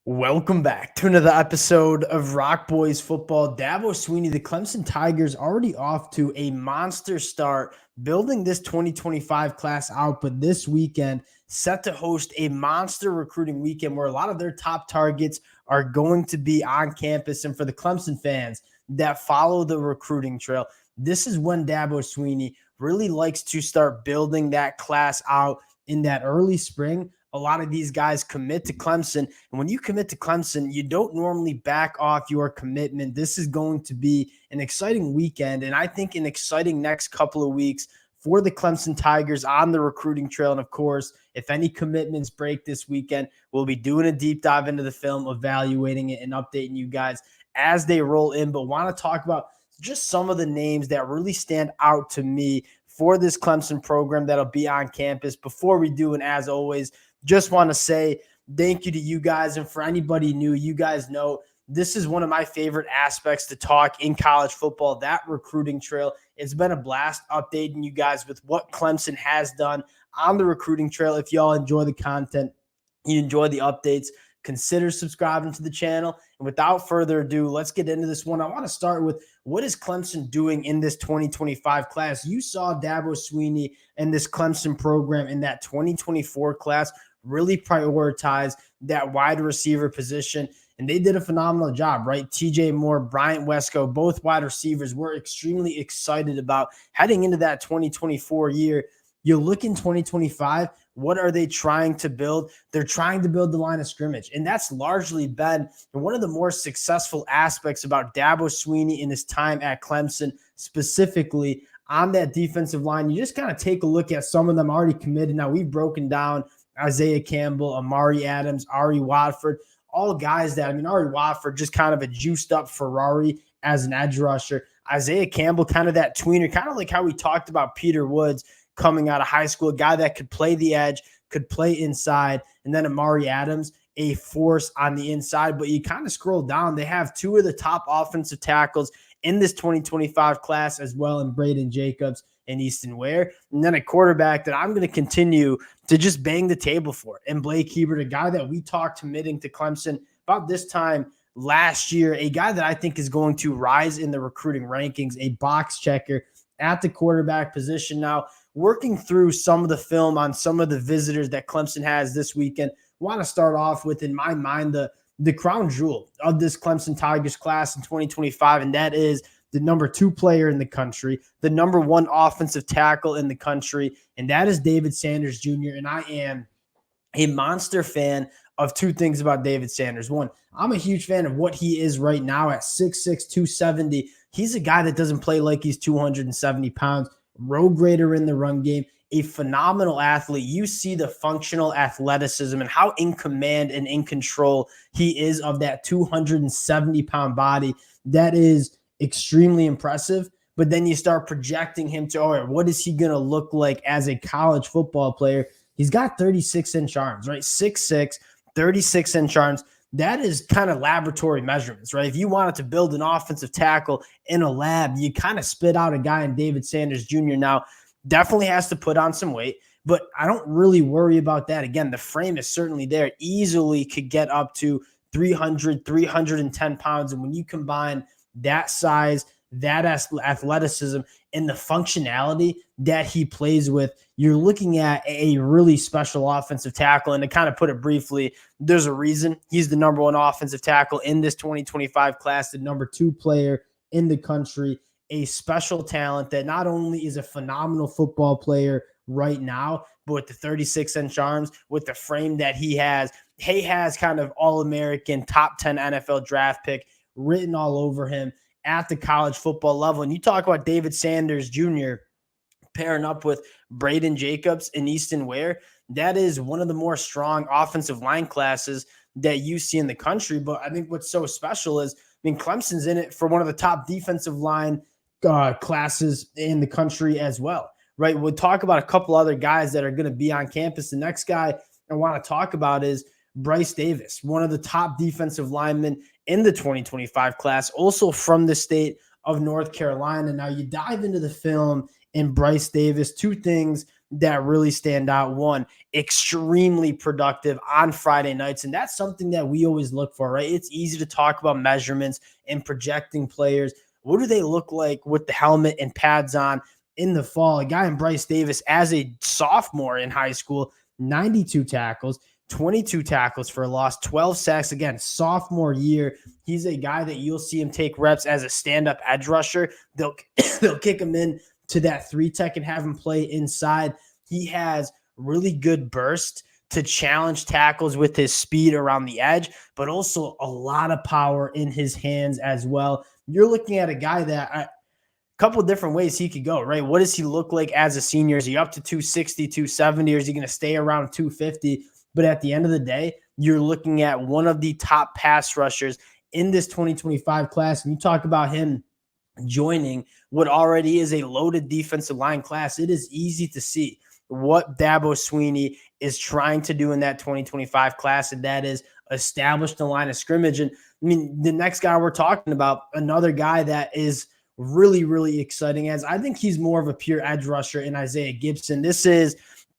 Welcome back to another episode of Rock Boys Football. Dabo Swinney, the Clemson Tigers, already off to a monster start, building this 2025 class out, but this weekend set to host a monster recruiting weekend where a lot of their top targets are going to be on campus. And for the Clemson fans that follow the recruiting trail, this is when Dabo Swinney really likes to start building that class out in that early spring. A lot of these guys commit to Clemson. And when you commit to Clemson, you don't normally back off your commitment. This is going to be an exciting weekend, and I think an exciting next couple of weeks for the Clemson Tigers on the recruiting trail. And, of course, if any commitments break this weekend, we'll be doing a deep dive into the film, evaluating it, and updating you guys as they roll in. But want to talk about just some of the names that really stand out to me for this Clemson program that'll be on campus. Before we do, and as always, just want to say thank you to you guys. And for anybody new, you guys know this is one of my favorite aspects to talk in college football, that recruiting trail. It's been a blast updating you guys with what Clemson has done on the recruiting trail. If y'all enjoy the content, you enjoy the updates, consider subscribing to the channel. And without further ado, let's get into this one. I want to start with, what is Clemson doing in this 2025 class? You saw Dabo Swinney and this Clemson program in that 2024 class really prioritize that wide receiver position, and they did a phenomenal job, right? TJ Moore, Bryant Wesco, both wide receivers. We're extremely excited about heading into that 2024 year. You look in 2025, what are they trying to build? They're trying to build the line of scrimmage, and that's largely been one of the more successful aspects about Dabo Swinney in his time at Clemson, specifically on that defensive line. You just kind of take a look at some of them already committed. Now, we've broken down Isaiah Campbell, Amari Adams, Ari Watford, all guys that, Ari Watford, just kind of a juiced up Ferrari as an edge rusher. Isaiah Campbell, kind of that tweener, kind of like how we talked about Peter Woods coming out of high school, a guy that could play the edge, could play inside. And then Amari Adams, a force on the inside. But you kind of scroll down, they have two of the top offensive tackles in this 2025 class as well, in Braden Jacobs and Easton Ware. And then a quarterback that I'm going to continue to just bang the table for, and Blake Hebert, a guy that we talked committing to Clemson about this time last year, a guy that I think is going to rise in the recruiting rankings, a box checker at the quarterback position. Now, working through some of the film on some of the visitors that Clemson has this weekend, I want to start off with, in my mind, the crown jewel of this Clemson Tigers class in 2025, and that is the number 2 player in the country, the number 1 offensive tackle in the country, and that is David Sanders Jr. And I am a monster fan of two things about David Sanders. One, I'm a huge fan of what he is right now at 6'6", 270. He's a guy that doesn't play like he's 270 pounds, road grader in the run game, a phenomenal athlete. You see the functional athleticism and how in command and in control he is of that 270-pound body. That is extremely impressive. But then you start projecting him to, all right, what is he going to look like as a college football player? He's got 36-inch arms, right? 6'6", 36-inch arms. That is kind of laboratory measurements, right? If you wanted to build an offensive tackle in a lab, you kind of spit out a guy in David Sanders Jr. Now, definitely has to put on some weight, but I don't really worry about that. Again, the frame is certainly there. Easily could get up to 300, 310 pounds. And when you combine that size, that athleticism, and the functionality that he plays with, you're looking at a really special offensive tackle. And to kind of put it briefly, there's a reason he's the number 1 offensive tackle in this 2025 class, the number 2 player in the country, a special talent that not only is a phenomenal football player right now, but with the 36-inch arms, with the frame that he has kind of all-American, top 10 NFL draft pick written all over him at the college football level. And you talk about David Sanders Jr. pairing up with Braden Jacobs and Easton Ware. That is one of the more strong offensive line classes that you see in the country. But I think what's so special is, Clemson's in it for one of the top defensive line classes in the country as well, right? We'll talk about a couple other guys that are going to be on campus. The next guy I want to talk about is Bryce Davis, one of the top defensive linemen in the 2025 class, also from the state of North Carolina. Now, you dive into the film in Bryce Davis, two things that really stand out. One, extremely productive on Friday nights. And that's something that we always look for, right? It's easy to talk about measurements and projecting players. What do they look like with the helmet and pads on in the fall? A guy in Bryce Davis as a sophomore in high school, 92 tackles, 22 tackles for a loss, 12 sacks. Again, sophomore year. He's a guy that you'll see him take reps as a stand-up edge rusher. They'll kick him in to that 3-tech and have him play inside. He has really good burst to challenge tackles with his speed around the edge, but also a lot of power in his hands as well. You're looking at a guy that a couple of different ways he could go, right? What does he look like as a senior? Is he up to 260, 270, or is he going to stay around 250? But at the end of the day, you're looking at one of the top pass rushers in this 2025 class. And you talk about him joining what already is a loaded defensive line class. It is easy to see what Dabo Swinney is trying to do in that 2025 class, and that is establish the line of scrimmage. And I mean, the next guy we're talking about, another guy that is really, really exciting, as I think he's more of a pure edge rusher in Isaiah Gibson.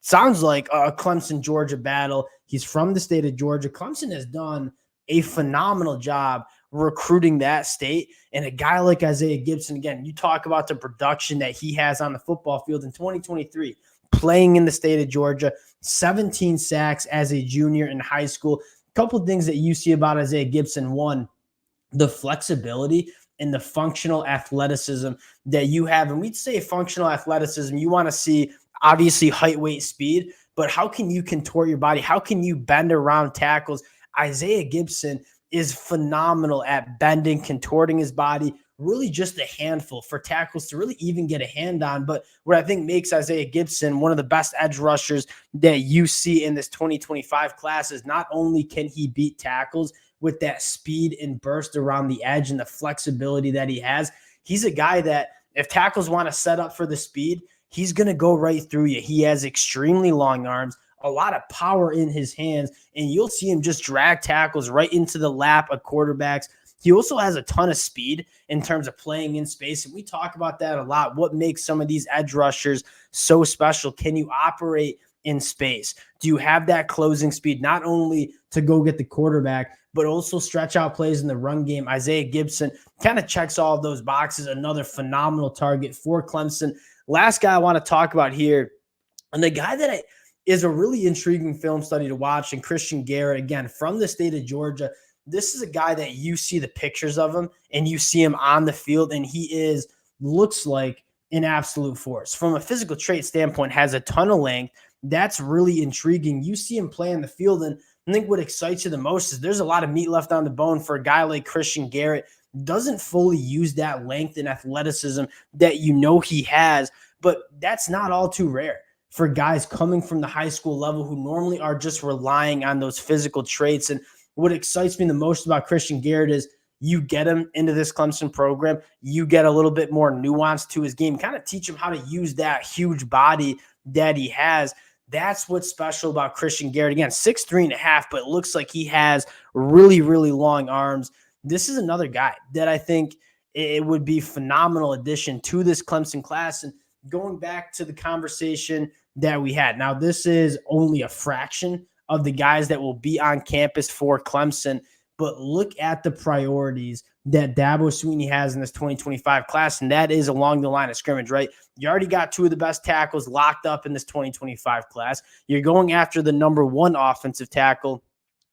Sounds like a Clemson, Georgia battle. He's from the state of Georgia. Clemson has done a phenomenal job recruiting that state. And a guy like Isaiah Gibson, again, you talk about the production that he has on the football field in 2023, playing in the state of Georgia, 17 sacks as a junior in high school. A couple of things that you see about Isaiah Gibson. One, the flexibility and the functional athleticism that you have. And we'd say functional athleticism, you want to see obviously height, weight, speed, but how can you contort your body? How can you bend around tackles? Isaiah Gibson is phenomenal at bending, contorting his body, really just a handful for tackles to really even get a hand on. But what I think makes Isaiah Gibson one of the best edge rushers that you see in this 2025 class is not only can he beat tackles with that speed and burst around the edge and the flexibility that he has, he's a guy that if tackles want to set up for the speed, he's going to go right through you. He has extremely long arms, a lot of power in his hands, and you'll see him just drag tackles right into the lap of quarterbacks. He also has a ton of speed in terms of playing in space, and we talk about that a lot. What makes some of these edge rushers so special? Can you operate in space? Do you have that closing speed, not only to go get the quarterback, but also stretch out plays in the run game? Isaiah Gibson kind of checks all of those boxes. Another phenomenal target for Clemson. Last guy I want to talk about here, and the guy that is a really intriguing film study to watch, and Christian Garrett, again, from the state of Georgia. This is a guy that you see the pictures of him, and you see him on the field, and he looks like an absolute force. From a physical trait standpoint, has a ton of length. That's really intriguing. You see him play on the field, and I think what excites you the most is there's a lot of meat left on the bone for a guy like Christian Garrett. Doesn't fully use that length and athleticism that you know he has, but that's not all too rare for guys coming from the high school level who normally are just relying on those physical traits. And what excites me the most about Christian Garrett is you get him into this Clemson program, you get a little bit more nuance to his game, kind of teach him how to use that huge body that he has. That's what's special about Christian Garrett. Again, 6'3.5", but it looks like he has really, really long arms. This is another guy that I think it would be a phenomenal addition to this Clemson class. And going back to the conversation that we had, now this is only a fraction of the guys that will be on campus for Clemson, but look at the priorities that Dabo Swinney has in this 2025 class, and that is along the line of scrimmage, right? You already got two of the best tackles locked up in this 2025 class. You're going after the number one offensive tackle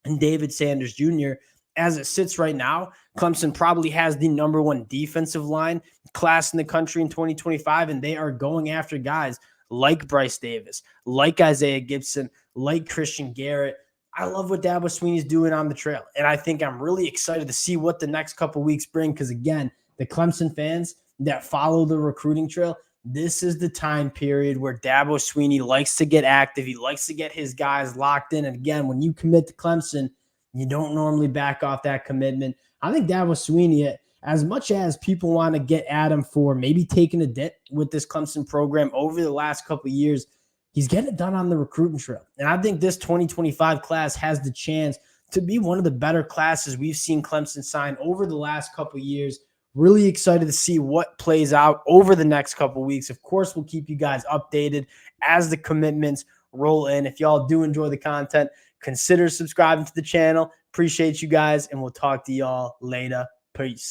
in David Sanders Jr. As it sits right now, Clemson probably has the number one defensive line class in the country in 2025, and they are going after guys like Bryce Davis, like Isaiah Gibson, like Christian Garrett. I love what Dabo Swinney's doing on the trail, and I think I'm really excited to see what the next couple weeks bring because, again, the Clemson fans that follow the recruiting trail, this is the time period where Dabo Swinney likes to get active. He likes to get his guys locked in, and again, when you commit to Clemson, you don't normally back off that commitment. I think Dabo Swinney, as much as people want to get at him for maybe taking a dip with this Clemson program over the last couple of years, he's getting it done on the recruiting trail. And I think this 2025 class has the chance to be one of the better classes we've seen Clemson sign over the last couple of years. Really excited to see what plays out over the next couple weeks. Of course, we'll keep you guys updated as the commitments roll in. If y'all do enjoy the content, consider subscribing to the channel. Appreciate you guys, and we'll talk to y'all later. Peace.